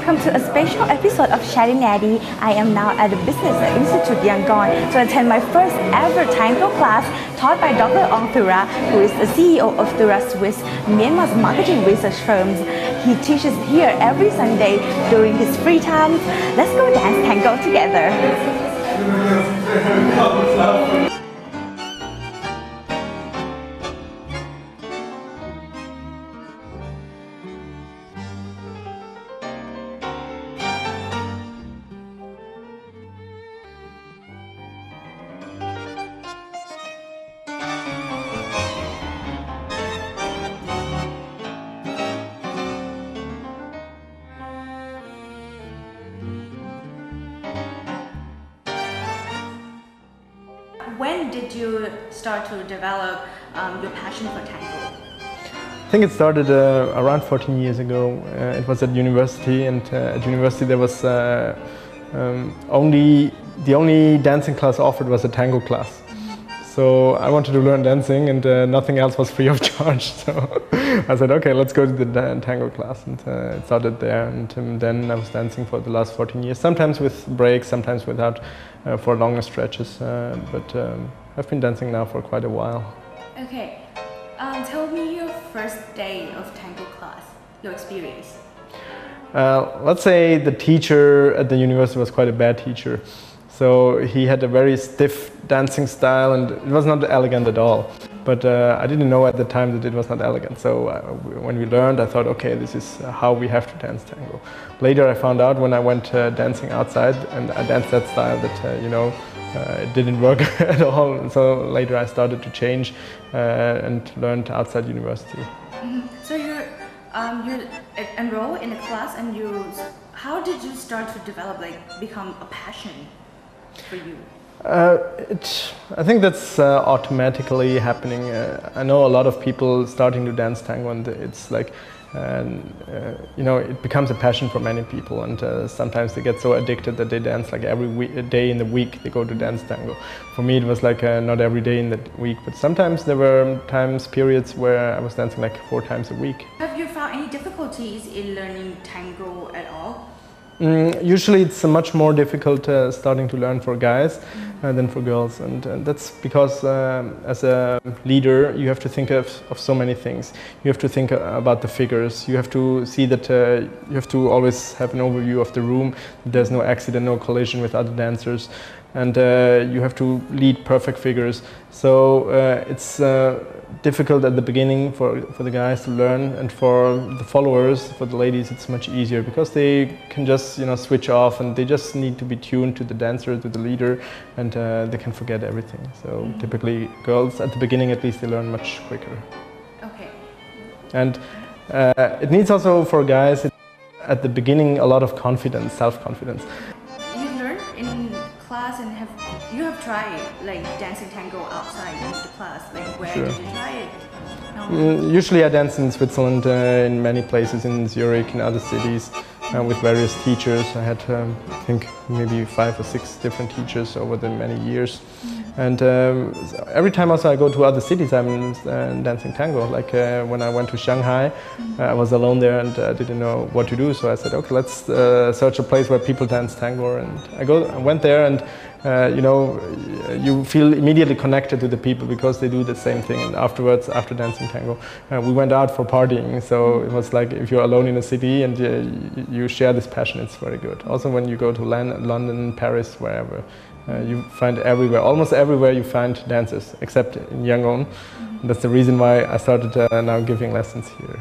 welcome to a special episode of Chatty Natty. I am now at the Business Institute Yangon to attend my first ever Tango class taught by Dr. Aung, who is the CEO of Thura Swiss, Myanmar's marketing research firm. He teaches here every Sunday during his free time. Let's go dance tango together. When did you start to develop your passion for tango? I think it started around 14 years ago. It was at university, and at university there was the only dancing class offered was a tango class. So I wanted to learn dancing, and nothing else was free of charge. So I said, okay, let's go to the tango class, and it started there. And then I was dancing for the last 14 years, sometimes with breaks, sometimes without, for longer stretches. But I've been dancing now for quite a while. Okay, tell me your first day of tango class, your experience. Let's say the teacher at the university was quite a bad teacher. So he had a very stiff dancing style, and it was not elegant at all. But I didn't know at the time that it was not elegant. So when we learned, I thought, okay, this is how we have to dance tango. Later I found out when I went dancing outside, and I danced that style, that it didn't work at all. So later I started to change and learned outside university. Mm-hmm. So you enroll in a class, and how did you start to develop, become a passion for you? I think that's automatically happening. I know a lot of people starting to dance tango, and it's like, it becomes a passion for many people, and sometimes they get so addicted that they dance like every day in the week they go to dance tango. For me it was like not every day in the week, but sometimes there were periods where I was dancing like 4 times a week. Have you found any difficulties in learning tango at all? Usually it's much more difficult starting to learn for guys than for girls, and that's because as a leader you have to think of so many things. You have to think about the figures, you have to see that you have to always have an overview of the room, there's no accident, no collision with other dancers, and you have to lead perfect figures. So it's difficult at the beginning for the guys to learn, and for the followers, for the ladies, it's much easier because they can just switch off, and they just need to be tuned to the dancer, to the leader, and they can forget everything. So typically girls at the beginning at least they learn much quicker. Okay. And it needs also for guys at the beginning a lot of confidence, self-confidence. You learned in class, and you have tried dancing tango outside of the class. Where Sure. did you try it? No. Usually I dance in Switzerland, in many places, in Zurich, in other cities, with various teachers. I had, I think, maybe 5 or 6 different teachers over the many years. And every time also I go to other cities, I'm dancing tango. Like when I went to Shanghai, I was alone there and I didn't know what to do. So I said, okay, let's search a place where people dance tango. And I went there, and you feel immediately connected to the people because they do the same thing. And afterwards, after dancing tango, we went out for partying. So it was like if you're alone in a city and you share this passion, it's very good. Also when you go to London, Paris, wherever, you find everywhere, almost everywhere you find dancers, except in Yangon. That's the reason why I started now giving lessons here.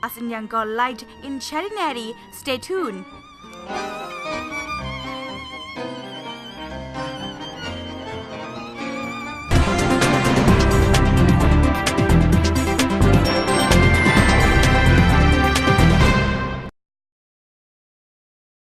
As in Yangon light in Chatty Natty, stay tuned.